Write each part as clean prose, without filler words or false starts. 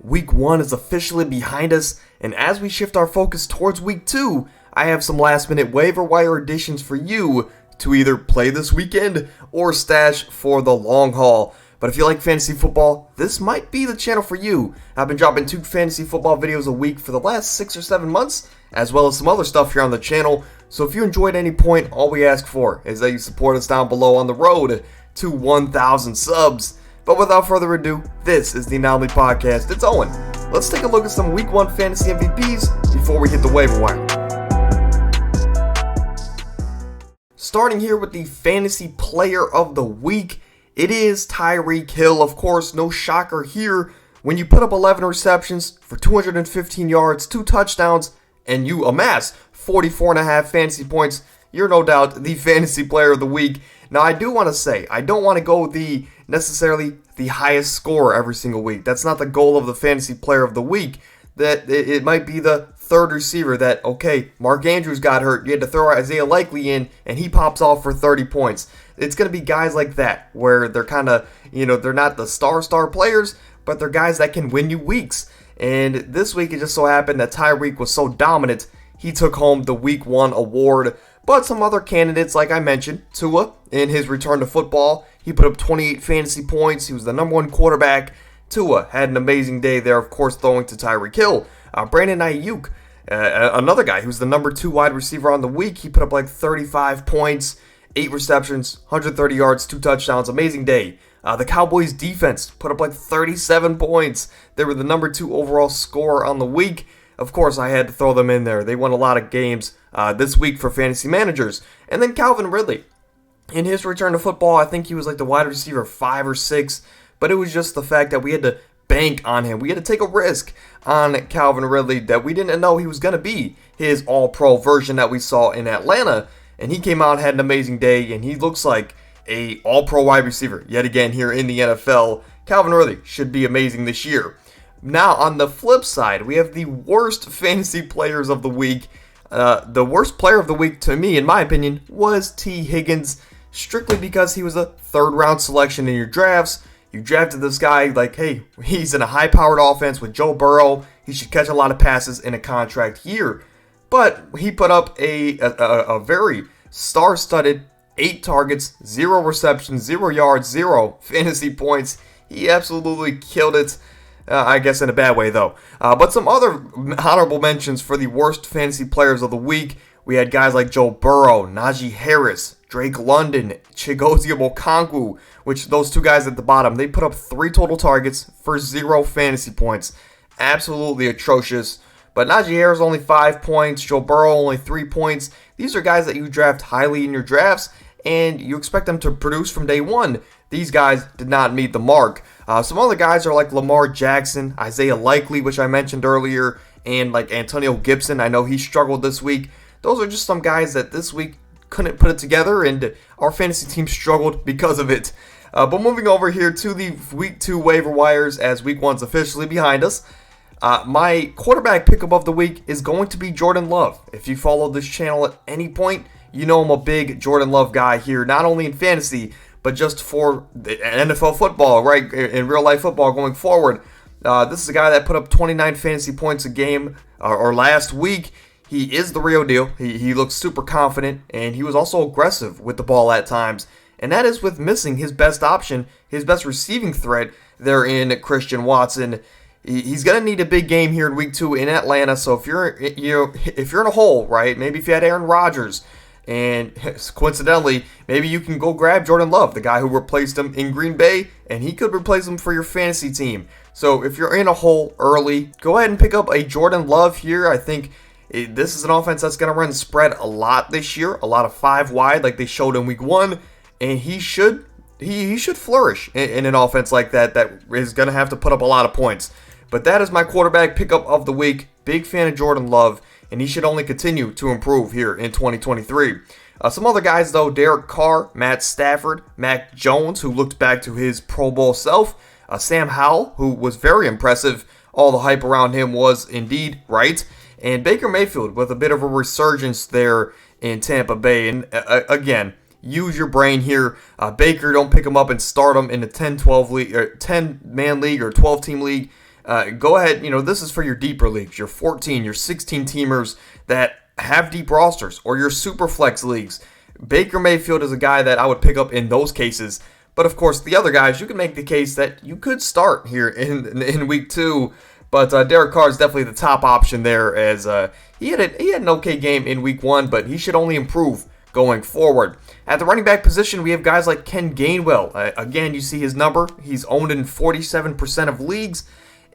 Week 1 is officially behind us, and as we shift our focus towards Week 2, I have some last-minute waiver wire additions for you to either play this weekend or stash for the long haul. But if you like fantasy football, this might be the channel for you. I've been dropping 2 fantasy football videos a week for the last 6 or 7 months, as well as some other stuff here on the channel. So if you enjoyed any point, all we ask for is that you support us down below on the road to 1,000 subs. But without further ado, this is the Anomaly Podcast. It's Owen. Let's take a look at some Week 1 fantasy MVPs before we hit the waiver wire. Starting here with the Fantasy Player of the Week, it is Tyreek Hill. Of course, no shocker here. When you put up 11 receptions for 215 yards, 2 touchdowns, and you amass 44.5 fantasy points, you're no doubt the Fantasy Player of the Week. Now, I do want to say, I don't want to go necessarily the highest score every single week. That's not the goal of the Fantasy Player of the Week. That it might be the third receiver that, okay, Mark Andrews got hurt, you had to throw Isaiah Likely in, and he pops off for 30 points. It's going to be guys like that, where they're kind of, they're not the star players, but they're guys that can win you weeks. And this week, it just so happened that Tyreek was so dominant, he took home the Week 1 award. But some other candidates, like I mentioned, Tua, in his return to football, he put up 28 fantasy points. He was the number 1 quarterback. Tua had an amazing day there, of course, throwing to Tyreek Hill. Brandon Ayuk, another guy who's the number 2 wide receiver on the week. He put up like 35 points, 8 receptions, 130 yards, 2 touchdowns. Amazing day. The Cowboys defense put up like 37 points. They were the number 2 overall scorer on the week. Of course, I had to throw them in there. They won a lot of games this week for fantasy managers. And then Calvin Ridley. In his return to football, I think he was like the wide receiver 5 or 6. But it was just the fact that we had to bank on him. We had to take a risk on Calvin Ridley that we didn't know he was going to be his all-pro version that we saw in Atlanta. And he came out, had an amazing day, and he looks like a all-pro wide receiver yet again here in the NFL. Calvin Ridley should be amazing this year. Now, on the flip side, we have the worst fantasy players of the week. The worst player of the week, to me, in my opinion, was T. Higgins, strictly because he was a third-round selection in your drafts. You drafted this guy like, hey, he's in a high-powered offense with Joe Burrow. He should catch a lot of passes in a contract year. But he put up a very star-studded 8 targets, 0 receptions, 0 yards, 0 fantasy points. He absolutely killed it. I guess in a bad way, though. But some other honorable mentions for the worst fantasy players of the week. We had guys like Joe Burrow, Najee Harris, Drake London, Chigoziem Okonkwo, which those 2 guys at the bottom, they put up 3 total targets for 0 fantasy points. Absolutely atrocious. But Najee Harris only 5 points, Joe Burrow only 3 points. These are guys that you draft highly in your drafts, and you expect them to produce from day one. These guys did not meet the mark. Some other guys are like Lamar Jackson, Isaiah Likely, which I mentioned earlier, and like Antonio Gibson. I know he struggled this week. Those are just some guys that this week couldn't put it together, and our fantasy team struggled because of it. But moving over here to the Week 2 waiver wires, as Week 1's officially behind us. My quarterback pickup of the week is going to be Jordan Love. If you follow this channel at any point, you know I'm a big Jordan Love guy here, not only in fantasy, but just for NFL football, right? In real life football going forward. This is a guy that put up 29 fantasy points a game or last week. He is the real deal. He looks super confident, and he was also aggressive with the ball at times. And that is with missing his best option, his best receiving threat there in Christian Watson. He's going to need a big game here in Week 2 in Atlanta. So if you're in a hole, right? Maybe if you had Aaron Rodgers, and coincidentally, maybe you can go grab Jordan Love, the guy who replaced him in Green Bay, and he could replace him for your fantasy team. So if you're in a hole early, go ahead and pick up a Jordan Love here. I think this is an offense that's going to run spread a lot this year, a lot of 5 wide like they showed in Week 1, and he should flourish in an offense like that is going to have to put up a lot of points. But that is my quarterback pickup of the week. Big fan of Jordan Love, and he should only continue to improve here in 2023. Some other guys, though, Derek Carr, Matt Stafford, Mac Jones, who looked back to his Pro Bowl self, Sam Howell, who was very impressive. All the hype around him was indeed right. And Baker Mayfield with a bit of a resurgence there in Tampa Bay. And again, use your brain here. Baker, don't pick him up and start him in a 10-12 league, or 10-man league or 12-team league. go ahead, this is for your deeper leagues, your 14, your 16 teamers that have deep rosters, or your super flex leagues. Baker Mayfield is a guy that I would pick up in those cases. But of course, the other guys, you can make the case that you could start here in week 2. But Derek Carr is definitely the top option there, as he had an okay game in week 1, but he should only improve going forward. At the running back position, we have guys like Ken Gainwell. Again, you see his number. He's owned in 47% of leagues,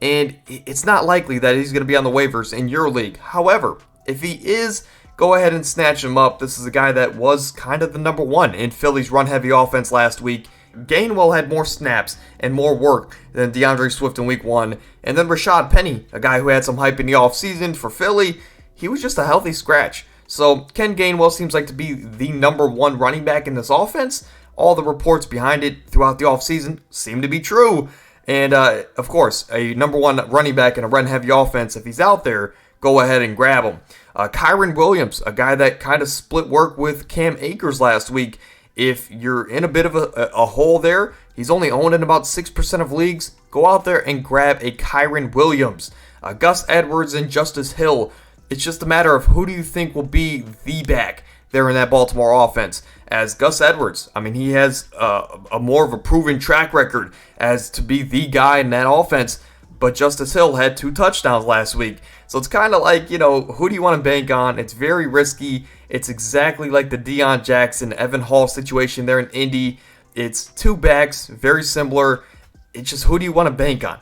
and it's not likely that he's going to be on the waivers in your league. However, if he is, go ahead and snatch him up. This is a guy that was kind of the number 1 in Philly's run-heavy offense last week. Gainwell had more snaps and more work than DeAndre Swift in week 1. And then Rashad Penny, a guy who had some hype in the offseason for Philly, he was just a healthy scratch. So Ken Gainwell seems like to be the number 1 running back in this offense. All the reports behind it throughout the offseason seem to be true. And of course, a number 1 running back in a run-heavy offense, if he's out there, go ahead and grab him. Kyren Williams, a guy that kind of split work with Cam Akers last week. If you're in a bit of a hole there, he's only owned in about 6% of leagues. Go out there and grab a Kyren Williams. Gus Edwards and Justice Hill. It's just a matter of who do you think will be the back there in that Baltimore offense. As Gus Edwards, he has a more of a proven track record as to be the guy in that offense. But Justice Hill had 2 touchdowns last week. So it's kind of like, who do you want to bank on? It's very risky. It's exactly like the Deion Jackson, Evan Hall situation there in Indy. It's 2 backs, very similar. It's just who do you want to bank on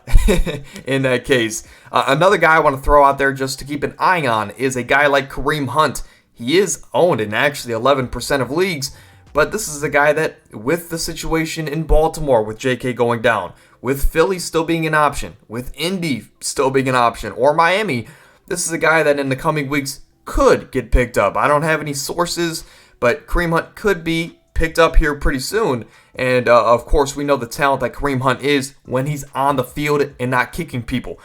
in that case? Another guy I want to throw out there just to keep an eye on is a guy like Kareem Hunt. He is owned in actually 11% of leagues. But this is a guy that, with the situation in Baltimore, with JK going down, with Philly still being an option, with Indy still being an option, or Miami, this is a guy that in the coming weeks could get picked up. I don't have any sources, but Kareem Hunt could be picked up here pretty soon. And of course, we know the talent that Kareem Hunt is when he's on the field and not kicking people.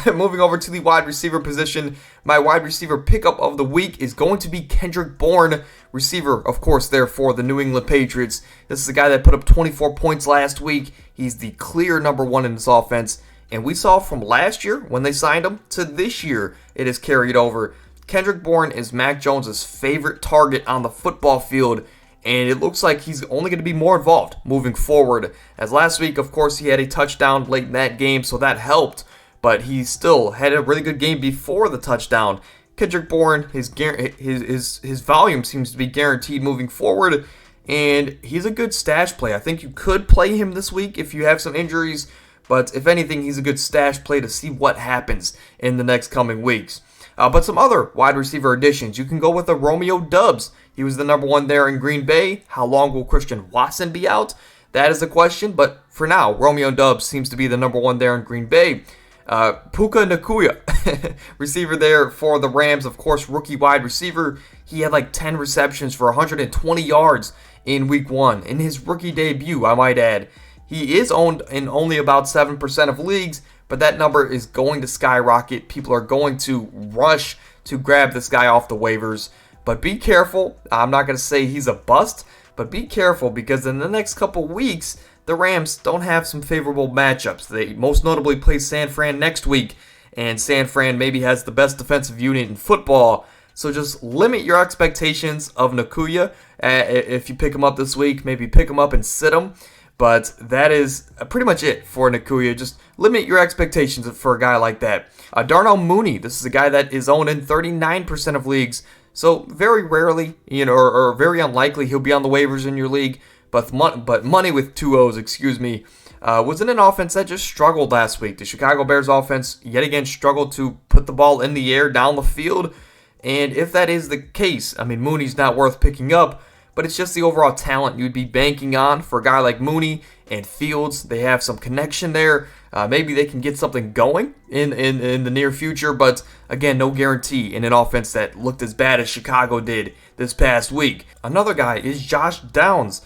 Moving over to the wide receiver position, my wide receiver pickup of the week is going to be Kendrick Bourne, receiver, of course, there for the New England Patriots. This is a guy that put up 24 points last week. He's the clear number 1 in this offense. And we saw from last year when they signed him to this year, it has carried over. Kendrick Bourne is Mac Jones' favorite target on the football field. And it looks like he's only going to be more involved moving forward. As last week, of course, he had a touchdown late in that game, so that helped. But he still had a really good game before the touchdown. Kendrick Bourne, his volume seems to be guaranteed moving forward. And he's a good stash play. I think you could play him this week if you have some injuries. But if anything, he's a good stash play to see what happens in the next coming weeks. But some other wide receiver additions. You can go with a Romeo Doubs. He was the number 1 there in Green Bay. How long will Christian Watson be out? That is the question. But for now, Romeo Doubs seems to be the number 1 there in Green Bay. Puka Nacua, receiver there for the Rams. Of course, rookie wide receiver. He had like 10 receptions for 120 yards in week 1. In his rookie debut, I might add. He is owned in only about 7% of leagues, but that number is going to skyrocket. People are going to rush to grab this guy off the waivers. But be careful. I'm not going to say he's a bust, but be careful because in the next couple weeks, the Rams don't have some favorable matchups. They most notably play San Fran next week, and San Fran maybe has the best defensive unit in football. So just limit your expectations of Nacua. If you pick him up this week, maybe pick him up and sit him. But that is pretty much it for Nacua. Just limit your expectations for a guy like that. Darnell Mooney, this is a guy that is owned in 39% of leagues. So very rarely, or very unlikely he'll be on the waivers in your league. But money with 2 O's, was in an offense that just struggled last week. The Chicago Bears offense yet again struggled to put the ball in the air down the field. And if that is the case, Mooney's not worth picking up. But it's just the overall talent you'd be banking on for a guy like Mooney and Fields. They have some connection there. Maybe they can get something going in the near future. But again, no guarantee in an offense that looked as bad as Chicago did this past week. Another guy is Josh Downs,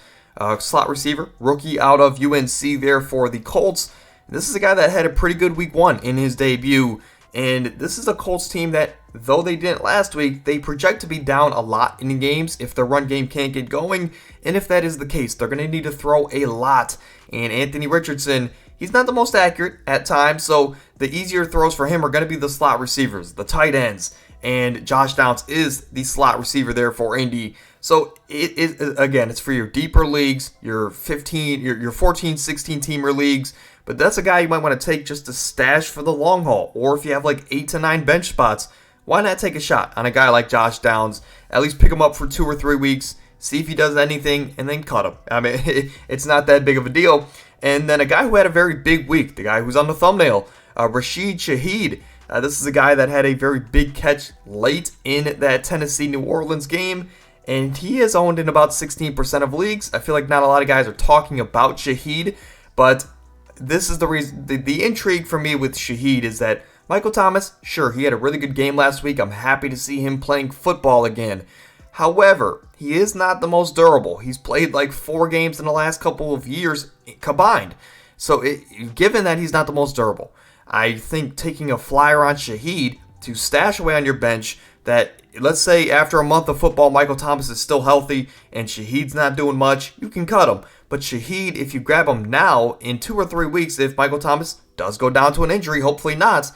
slot receiver, rookie out of UNC there for the Colts. This is a guy that had a pretty good week 1 in his debut. And this is a Colts team that, though they didn't last week, they project to be down a lot in games if their run game can't get going. And if that is the case, they're going to need to throw a lot. And Anthony Richardson, he's not the most accurate at times, so the easier throws for him are going to be the slot receivers, the tight ends, and Josh Downs is the slot receiver there for Indy. So it is, again, it's for your deeper leagues, your 14, 16 teamer leagues, but that's a guy you might want to take just to stash for the long haul, or if you have like 8 to 9 bench spots, why not take a shot on a guy like Josh Downs? At least pick him up for 2 or 3 weeks, see if he does anything, and then cut him. I mean, it's not that big of a deal. And then a guy who had a very big week, the guy who's on the thumbnail, Rashid Shaheed. This is a guy that had a very big catch late in that Tennessee-New Orleans game, and he is owned in about 16% of leagues. I feel like not a lot of guys are talking about Shaheed, but this is the reason. The intrigue for me with Shaheed is that Michael Thomas, sure, he had a really good game last week. I'm happy to see him playing football again. However, he is not the most durable. He's played like 4 games in the last couple of years combined. So given that he's not the most durable, I think taking a flyer on Shaheed to stash away on your bench, that let's say after a month of football, Michael Thomas is still healthy and Shaheed's not doing much, you can cut him. But Shaheed, if you grab him now, in 2 or 3 weeks, if Michael Thomas does go down to an injury, hopefully not,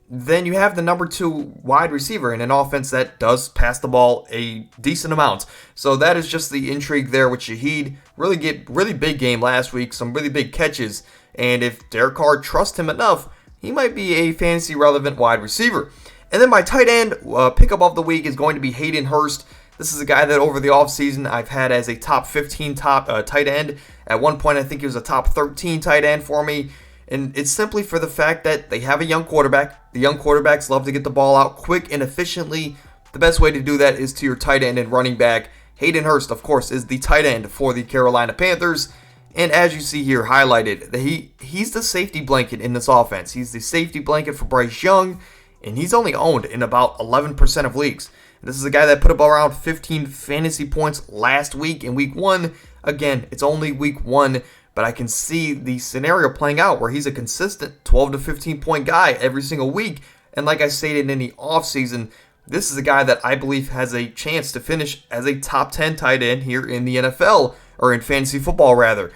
then you have the number 2 wide receiver in an offense that does pass the ball a decent amount. So that is just the intrigue there with Shaheed. Really big game last week, some really big catches, and if Derek Carr trusts him enough, he might be a fantasy relevant wide receiver. And then my tight end pickup of the week is going to be Hayden Hurst. This is a guy that over the offseason I've had as a top 15 tight end. At one point I think he was a top 13 tight end for me. And it's simply for the fact that they have a young quarterback. The young quarterbacks love to get the ball out quick and efficiently. The best way to do that is to your tight end and running back. Hayden Hurst, of course, is the tight end for the Carolina Panthers. And as you see here highlighted, he's the safety blanket in this offense. He's the safety blanket for Bryce Young, and he's only owned in about 11% of leagues. This is a guy that put up around 15 fantasy points last week in week 1. Again, it's only week 1. But I can see the scenario playing out where he's a consistent 12 to 15 point guy every single week. And like I stated in the offseason, this is a guy that I believe has a chance to finish as a top 10 tight end here in the NFL, or in fantasy football rather.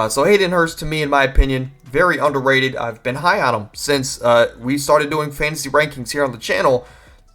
So Hayden Hurst, to me, in my opinion, very underrated. I've been high on him since we started doing fantasy rankings here on the channel.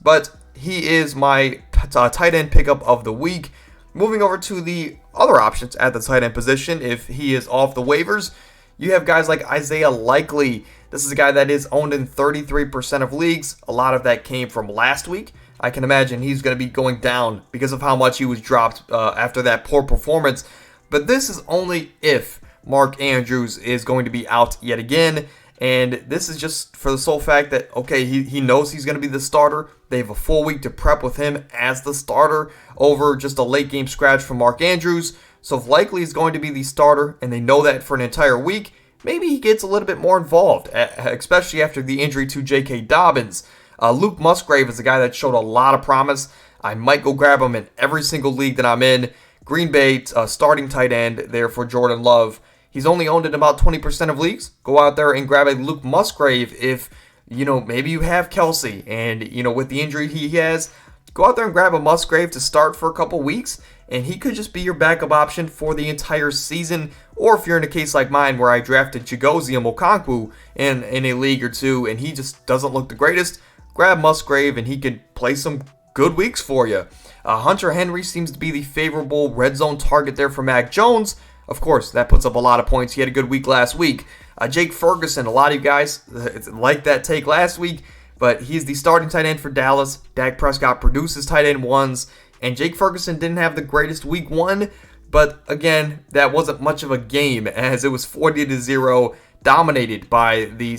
But he is my tight end pickup of the week. Moving over to the other options at the tight end position, if he is off the waivers, you have guys like Isaiah Likely. This is a guy that is owned in 33% of leagues. A lot of that came from last week. I can imagine he's going to be going down because of how much he was dropped after that poor performance. But this is only if Mark Andrews is going to be out yet again. And this is just for the sole fact that, okay, he knows he's going to be the starter. They have a full week to prep with him as the starter over just a late game scratch from Mark Andrews. So if Likely is going to be the starter and they know that for an entire week, maybe he gets a little bit more involved, especially after the injury to J.K. Dobbins. Luke Musgrave is a guy that showed a lot of promise. I might go grab him in every single league that I'm in. Green Bay starting tight end there for Jordan Love. He's only owned in about 20% of leagues. Go out there and grab a Luke Musgrave if, maybe you have Kelsey and, with the injury he has, go out there and grab a Musgrave to start for a couple weeks, and he could just be your backup option for the entire season. Or if you're in a case like mine where I drafted Chigozie Okonkwo in a league or two and he just doesn't look the greatest, grab Musgrave and he could play some good weeks for you. Hunter Henry seems to be the favorable red zone target there for Mac Jones. Of course, that puts up a lot of points. He had a good week last week. Jake Ferguson, a lot of you guys like that take last week, but he's the starting tight end for Dallas. Dak Prescott produces tight end ones, and Jake Ferguson didn't have the greatest week 1, but again, that wasn't much of a game as it was 40-0, dominated by the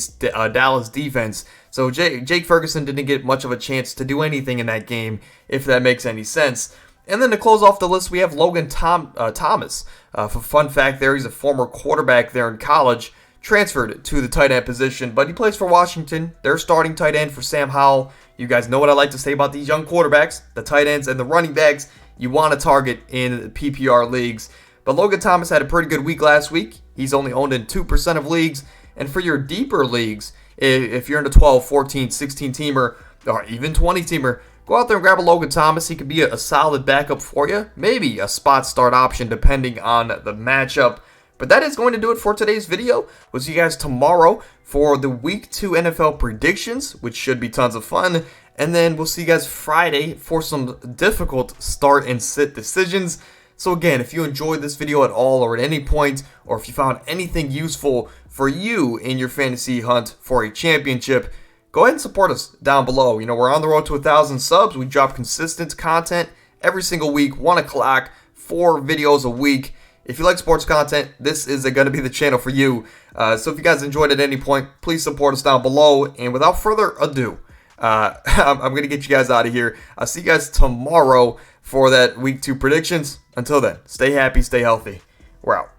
Dallas defense. So Jake Ferguson didn't get much of a chance to do anything in that game, if that makes any sense. And then to close off the list, we have Logan Thomas. For fun fact there, he's a former quarterback there in college, transferred to the tight end position, but he plays for Washington. They're starting tight end for Sam Howell. You guys know what I like to say about these young quarterbacks, the tight ends and the running backs you want to target in PPR leagues. But Logan Thomas had a pretty good week last week. He's only owned in 2% of leagues. And for your deeper leagues, if you're in a 12, 14, 16 teamer, or even 20 teamer, go out there and grab a Logan Thomas. He could be a solid backup for you. Maybe a spot start option depending on the matchup. But that is going to do it for today's video. We'll see you guys tomorrow for the Week 2 NFL predictions, which should be tons of fun. And then we'll see you guys Friday for some difficult start and sit decisions. So again, if you enjoyed this video at all or at any point, or if you found anything useful for you in your fantasy hunt for a championship, go ahead and support us down below. We're on the road to 1,000 subs. We drop consistent content every single week, 1 o'clock, 4 videos a week. If you like sports content, this is going to be the channel for you. So if you guys enjoyed at any point, please support us down below. And without further ado, I'm going to get you guys out of here. I'll see you guys tomorrow for that Week 2 predictions. Until then, stay happy, stay healthy. We're out.